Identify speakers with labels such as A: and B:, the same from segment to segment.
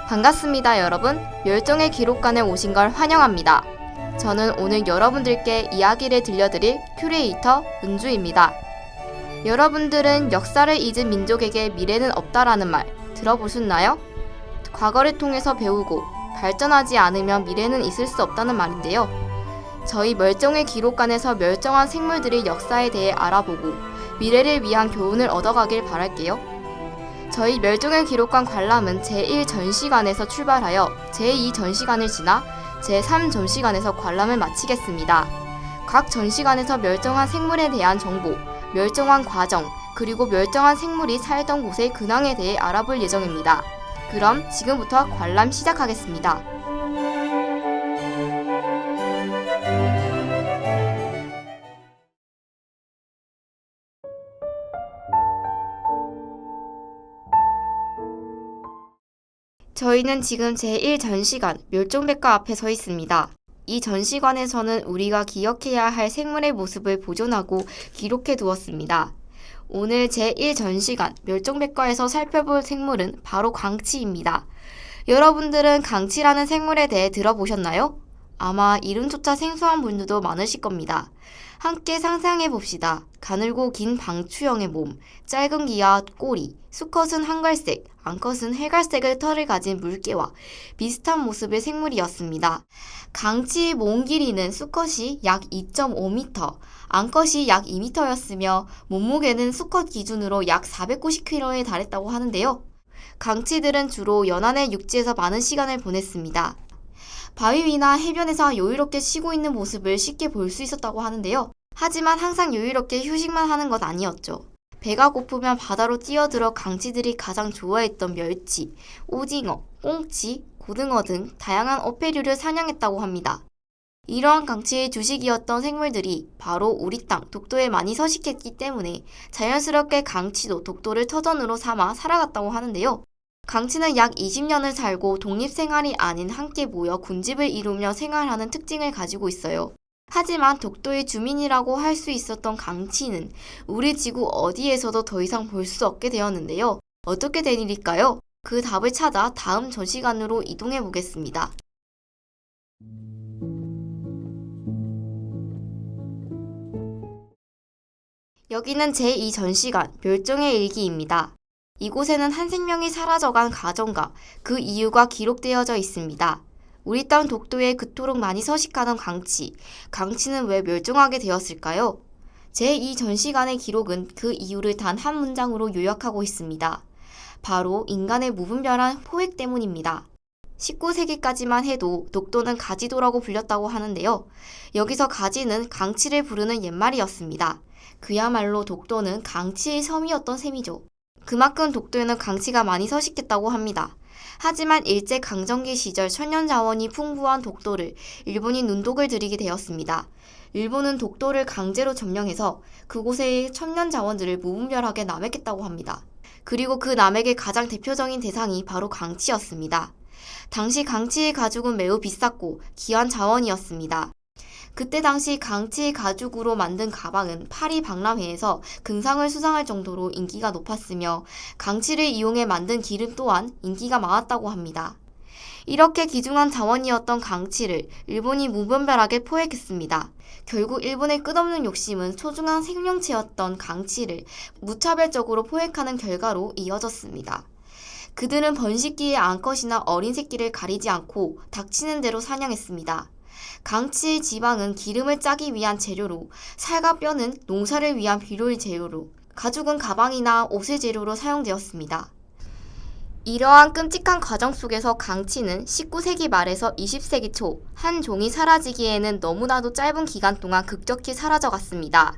A: 반갑습니다, 여러분. 멸종의 기록관에 오신 걸 환영합니다. 저는 오늘 여러분들께 이야기를 들려드릴 큐레이터 은주입니다. 여러분들은 역사를 잊은 민족에게 미래는 없다라는 말 들어보셨나요? 과거를 통해서 배우고 발전하지 않으면 미래는 있을 수 없다는 말인데요. 저희 멸종의 기록관에서 멸종한 생물들의 역사에 대해 알아보고 미래를 위한 교훈을 얻어가길 바랄게요. 저희 멸종의 기록관 관람은 제1전시관에서 출발하여 제2전시관을 지나 제3전시관에서 관람을 마치겠습니다. 각 전시관에서 멸종한 생물에 대한 정보, 멸종한 과정, 그리고 멸종한 생물이 살던 곳의 근황에 대해 알아볼 예정입니다. 그럼 지금부터 관람 시작하겠습니다. 저희는 지금 제1전시관 멸종백과 앞에 서 있습니다. 이 전시관에서는 우리가 기억해야 할 생물의 모습을 보존하고 기록해 두었습니다. 오늘 제1전시관 멸종백과에서 살펴볼 생물은 바로 강치입니다. 여러분들은 강치라는 생물에 대해 들어보셨나요? 아마 이름조차 생소한 분들도 많으실 겁니다. 함께 상상해 봅시다. 가늘고 긴 방추형의 몸, 짧은 귀와 꼬리, 수컷은 한갈색, 암컷은 해갈색의 털을 가진 물개와 비슷한 모습의 생물이었습니다. 강치의 몸 길이는 수컷이 약 2.5m, 암컷이 약 2m였으며 몸무게는 수컷 기준으로 약 490kg에 달했다고 하는데요. 강치들은 주로 연안의 육지에서 많은 시간을 보냈습니다. 바위 위나 해변에서 여유롭게 쉬고 있는 모습을 쉽게 볼 수 있었다고 하는데요. 하지만 항상 여유롭게 휴식만 하는 것 아니었죠. 배가 고프면 바다로 뛰어들어 강치들이 가장 좋아했던 멸치, 오징어, 꽁치, 고등어 등 다양한 어패류를 사냥했다고 합니다. 이러한 강치의 주식이었던 생물들이 바로 우리 땅 독도에 많이 서식했기 때문에 자연스럽게 강치도 독도를 터전으로 삼아 살아갔다고 하는데요. 강치는 약 20년을 살고 독립생활이 아닌 함께 모여 군집을 이루며 생활하는 특징을 가지고 있어요. 하지만 독도의 주민이라고 할 수 있었던 강치는 우리 지구 어디에서도 더 이상 볼 수 없게 되었는데요. 어떻게 된 일일까요? 그 답을 찾아 다음 전시관으로 이동해 보겠습니다. 여기는 제2전시관 멸종의 일기입니다. 이곳에는 한 생명이 사라져간 과정과 그 이유가 기록되어져 있습니다. 우리 땅 독도에 그토록 많이 서식하던 강치는 왜 멸종하게 되었을까요? 제2전시관의 기록은 그 이유를 단 한 문장으로 요약하고 있습니다. 바로 인간의 무분별한 포획 때문입니다. 19세기까지만 해도 독도는 가지도라고 불렸다고 하는데요. 여기서 가지는 강치를 부르는 옛말이었습니다. 그야말로 독도는 강치의 섬이었던 셈이죠. 그만큼 독도에는 강치가 많이 서식했다고 합니다. 하지만 일제강점기 시절 천연자원이 풍부한 독도를 일본이 눈독을 들이게 되었습니다. 일본은 독도를 강제로 점령해서 그곳의 천연자원들을 무분별하게 남했겠다고 합니다. 그리고 그 남에게 가장 대표적인 대상이 바로 강치였습니다. 당시 강치의 가죽은 매우 비쌌고 귀한 자원이었습니다. 그때 당시 강치 가죽으로 만든 가방은 파리 박람회에서 금상을 수상할 정도로 인기가 높았으며 강치를 이용해 만든 기름 또한 인기가 많았다고 합니다. 이렇게 귀중한 자원이었던 강치를 일본이 무분별하게 포획했습니다. 결국 일본의 끝없는 욕심은 소중한 생명체였던 강치를 무차별적으로 포획하는 결과로 이어졌습니다. 그들은 번식기의 암컷이나 어린 새끼를 가리지 않고 닥치는 대로 사냥했습니다. 강치의 지방은 기름을 짜기 위한 재료로, 살과 뼈는 농사를 위한 비료의 재료로, 가죽은 가방이나 옷의 재료로 사용되었습니다. 이러한 끔찍한 과정 속에서 강치는 19세기 말에서 20세기 초 한 종이 사라지기에는 너무나도 짧은 기간 동안 급격히 사라져갔습니다.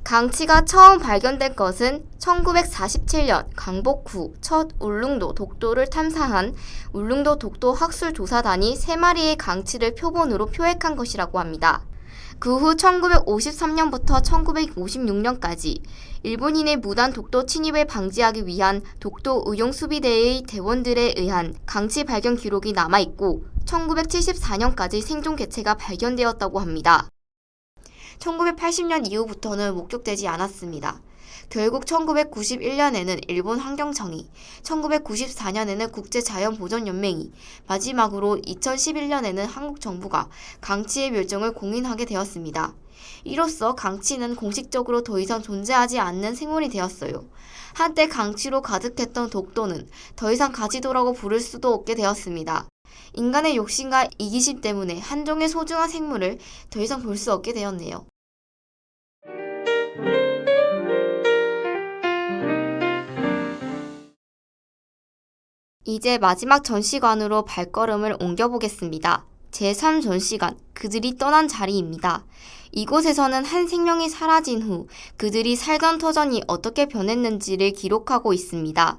A: 강치가 처음 발견된 것은 1947년 광복 후 첫 울릉도 독도를 탐사한 울릉도 독도 학술조사단이 3마리의 강치를 표본으로 표획한 것이라고 합니다. 그 후 1953년부터 1956년까지 일본인의 무단 독도 침입을 방지하기 위한 독도 의용수비대의 대원들에 의한 강치 발견 기록이 남아있고 1974년까지 생존 개체가 발견되었다고 합니다. 1980년 이후부터는 목격되지 않았습니다. 결국 1991년에는 일본 환경청이, 1994년에는 국제자연보전연맹이, 마지막으로 2011년에는 한국 정부가 강치의 멸종을 공인하게 되었습니다. 이로써 강치는 공식적으로 더 이상 존재하지 않는 생물이 되었어요. 한때 강치로 가득했던 독도는 더 이상 가지도라고 부를 수도 없게 되었습니다. 인간의 욕심과 이기심 때문에 한 종의 소중한 생물을 더 이상 볼 수 없게 되었네요. 이제 마지막 전시관으로 발걸음을 옮겨보겠습니다. 제3전시관, 그들이 떠난 자리입니다. 이곳에서는 한 생명이 사라진 후 그들이 살던 터전이 어떻게 변했는지를 기록하고 있습니다.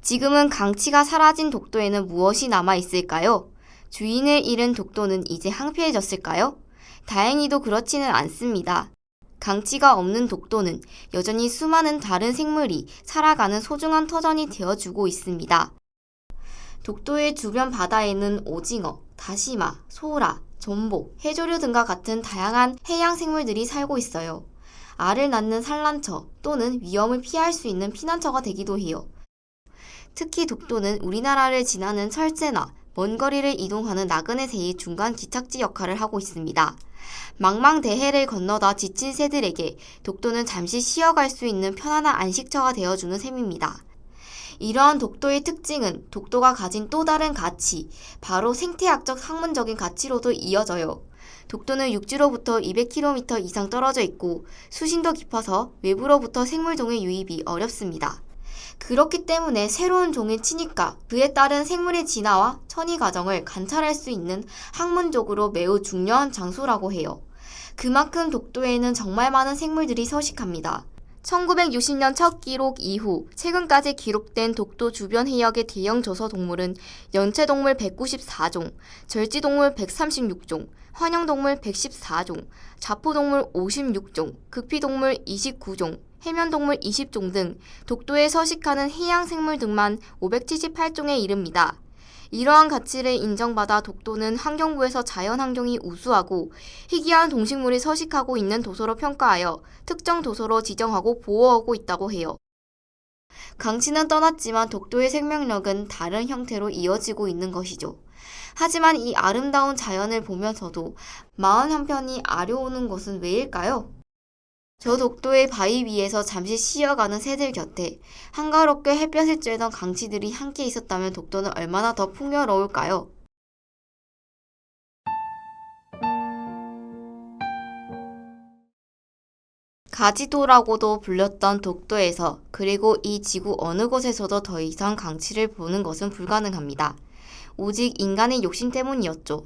A: 지금은 강치가 사라진 독도에는 무엇이 남아있을까요? 주인을 잃은 독도는 이제 황폐해졌을까요? 다행히도 그렇지는 않습니다. 강치가 없는 독도는 여전히 수많은 다른 생물이 살아가는 소중한 터전이 되어주고 있습니다. 독도의 주변 바다에는 오징어, 다시마, 소라, 전복, 해조류 등과 같은 다양한 해양 생물들이 살고 있어요. 알을 낳는 산란처 또는 위험을 피할 수 있는 피난처가 되기도 해요. 특히 독도는 우리나라를 지나는 철새나 먼 거리를 이동하는 나그네 새의 중간 기착지 역할을 하고 있습니다. 망망대해를 건너다 지친 새들에게 독도는 잠시 쉬어갈 수 있는 편안한 안식처가 되어주는 셈입니다. 이러한 독도의 특징은 독도가 가진 또 다른 가치, 바로 생태학적 학문적인 가치로도 이어져요. 독도는 육지로부터 200km 이상 떨어져 있고 수심도 깊어서 외부로부터 생물종의 유입이 어렵습니다. 그렇기 때문에 새로운 종의 침입과 그에 따른 생물의 진화와 천위 과정을 관찰할 수 있는 학문적으로 매우 중요한 장소라고 해요. 그만큼 독도에는 정말 많은 생물들이 서식합니다. 1960년 첫 기록 이후 최근까지 기록된 독도 주변 해역의 대형 저서 동물은 연체동물 194종, 절지동물 136종, 환영동물 114종, 자포동물 56종, 극피동물 29종, 해면동물 20종 등 독도에 서식하는 해양생물 등만 578종에 이릅니다. 이러한 가치를 인정받아 독도는 환경부에서 자연환경이 우수하고 희귀한 동식물이 서식하고 있는 도서로 평가하여 특정 도서로 지정하고 보호하고 있다고 해요. 강치는 떠났지만 독도의 생명력은 다른 형태로 이어지고 있는 것이죠. 하지만 이 아름다운 자연을 보면서도 마음 한편이 아려오는 것은 왜일까요? 저 독도의 바위 위에서 잠시 쉬어가는 새들 곁에 한가롭게 햇볕을 쬐던 강치들이 함께 있었다면 독도는 얼마나 더 풍요로울까요? 가지도라고도 불렸던 독도에서, 그리고 이 지구 어느 곳에서도 더 이상 강치를 보는 것은 불가능합니다. 오직 인간의 욕심 때문이었죠.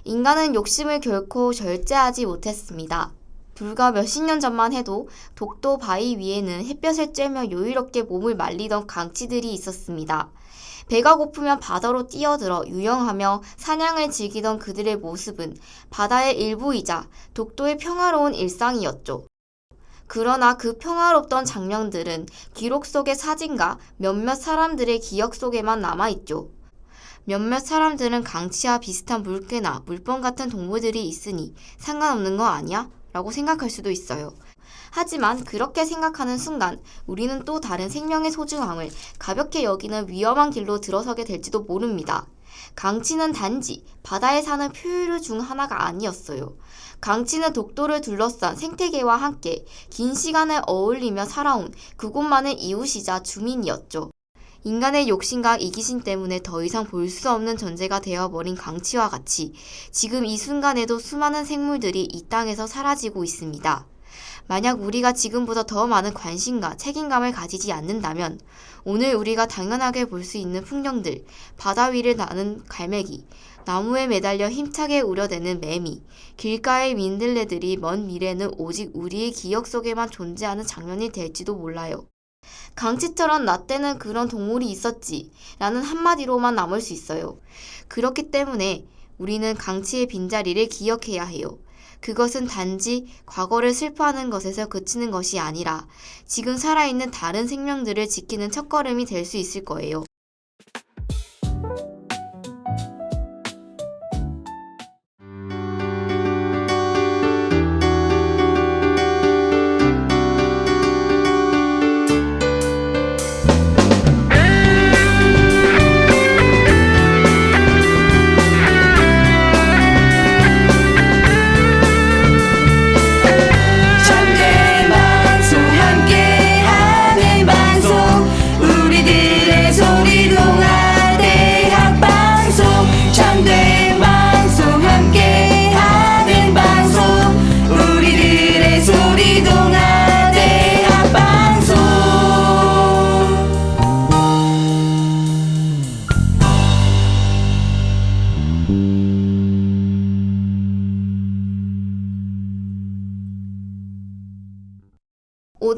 A: 인간은 욕심을 결코 절제하지 못했습니다. 불과 몇십 년 전만 해도 독도 바위 위에는 햇볕을 쬐며 여유롭게 몸을 말리던 강치들이 있었습니다. 배가 고프면 바다로 뛰어들어 유영하며 사냥을 즐기던 그들의 모습은 바다의 일부이자 독도의 평화로운 일상이었죠. 그러나 그 평화롭던 장면들은 기록 속의 사진과 몇몇 사람들의 기억 속에만 남아있죠. 몇몇 사람들은 강치와 비슷한 물개나 물범 같은 동물들이 있으니 상관없는 거 아니야? 라고 생각할 수도 있어요. 하지만 그렇게 생각하는 순간 우리는 또 다른 생명의 소중함을 가볍게 여기는 위험한 길로 들어서게 될지도 모릅니다. 강치는 단지 바다에 사는 포유류 중 하나가 아니었어요. 강치는 독도를 둘러싼 생태계와 함께 긴 시간을 어울리며 살아온 그곳만의 이웃이자 주민이었죠. 인간의 욕심과 이기심 때문에 더 이상 볼 수 없는 존재가 되어버린 강치와 같이 지금 이 순간에도 수많은 생물들이 이 땅에서 사라지고 있습니다. 만약 우리가 지금보다 더 많은 관심과 책임감을 가지지 않는다면 오늘 우리가 당연하게 볼 수 있는 풍경들, 바다 위를 나는 갈매기, 나무에 매달려 힘차게 우려대는 매미, 길가의 민들레들이 먼 미래는 오직 우리의 기억 속에만 존재하는 장면이 될지도 몰라요. 강치처럼 나 때는 그런 동물이 있었지 라는 한마디로만 남을 수 있어요. 그렇기 때문에 우리는 강치의 빈자리를 기억해야 해요. 그것은 단지 과거를 슬퍼하는 것에서 그치는 것이 아니라 지금 살아있는 다른 생명들을 지키는 첫걸음이 될 수 있을 거예요.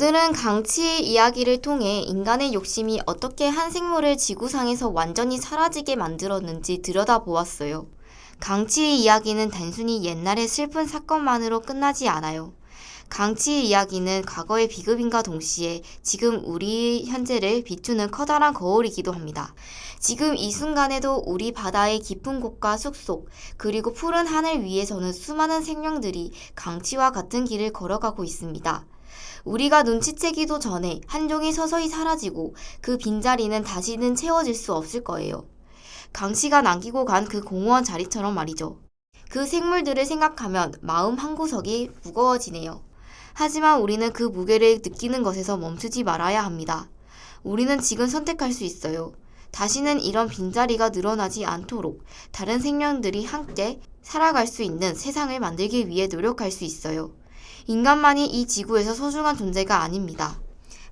A: 오늘은 강치의 이야기를 통해 인간의 욕심이 어떻게 한 생물을 지구상에서 완전히 사라지게 만들었는지 들여다보았어요. 강치의 이야기는 단순히 옛날의 슬픈 사건만으로 끝나지 않아요. 강치의 이야기는 과거의 비극인과 동시에 지금 우리 현재를 비추는 커다란 거울이기도 합니다. 지금 이 순간에도 우리 바다의 깊은 곳과 숲속, 그리고 푸른 하늘 위에서는 수많은 생명들이 강치와 같은 길을 걸어가고 있습니다. 우리가 눈치채기도 전에 한 종이 서서히 사라지고 그 빈자리는 다시는 채워질 수 없을 거예요. 강치가 남기고 간 그 공허한 자리처럼 말이죠. 그 생물들을 생각하면 마음 한구석이 무거워지네요. 하지만 우리는 그 무게를 느끼는 것에서 멈추지 말아야 합니다. 우리는 지금 선택할 수 있어요. 다시는 이런 빈자리가 늘어나지 않도록 다른 생명들이 함께 살아갈 수 있는 세상을 만들기 위해 노력할 수 있어요. 인간만이 이 지구에서 소중한 존재가 아닙니다.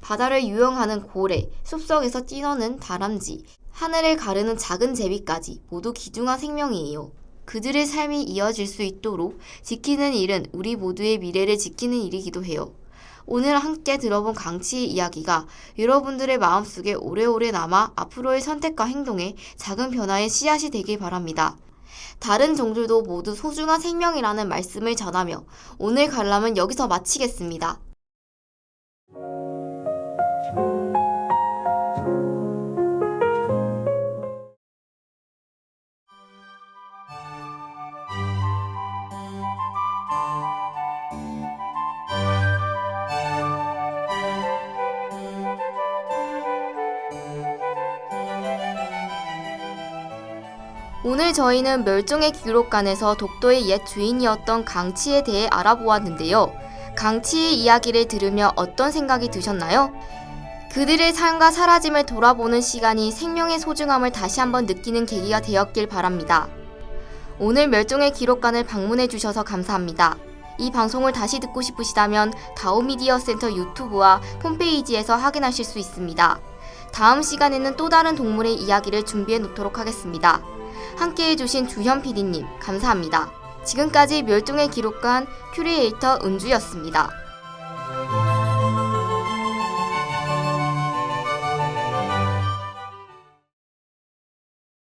A: 바다를 유영하는 고래, 숲속에서 뛰노는 다람쥐, 하늘을 가르는 작은 제비까지 모두 귀중한 생명이에요. 그들의 삶이 이어질 수 있도록 지키는 일은 우리 모두의 미래를 지키는 일이기도 해요. 오늘 함께 들어본 강치의 이야기가 여러분들의 마음속에 오래오래 남아 앞으로의 선택과 행동에 작은 변화의 씨앗이 되길 바랍니다. 다른 종들도 모두 소중한 생명이라는 말씀을 전하며 오늘 관람은 여기서 마치겠습니다. 오늘 저희는 멸종의 기록관에서 독도의 옛 주인이었던 강치에 대해 알아보았는데요. 강치의 이야기를 들으며 어떤 생각이 드셨나요? 그들의 삶과 사라짐을 돌아보는 시간이 생명의 소중함을 다시 한번 느끼는 계기가 되었길 바랍니다. 오늘 멸종의 기록관을 방문해 주셔서 감사합니다. 이 방송을 다시 듣고 싶으시다면 다오미디어 센터 유튜브와 홈페이지에서 확인하실 수 있습니다. 다음 시간에는 또 다른 동물의 이야기를 준비해 놓도록 하겠습니다. 함께해 주신 주현 PD님 감사합니다. 지금까지 멸종의 기록관 큐레이터 은주였습니다.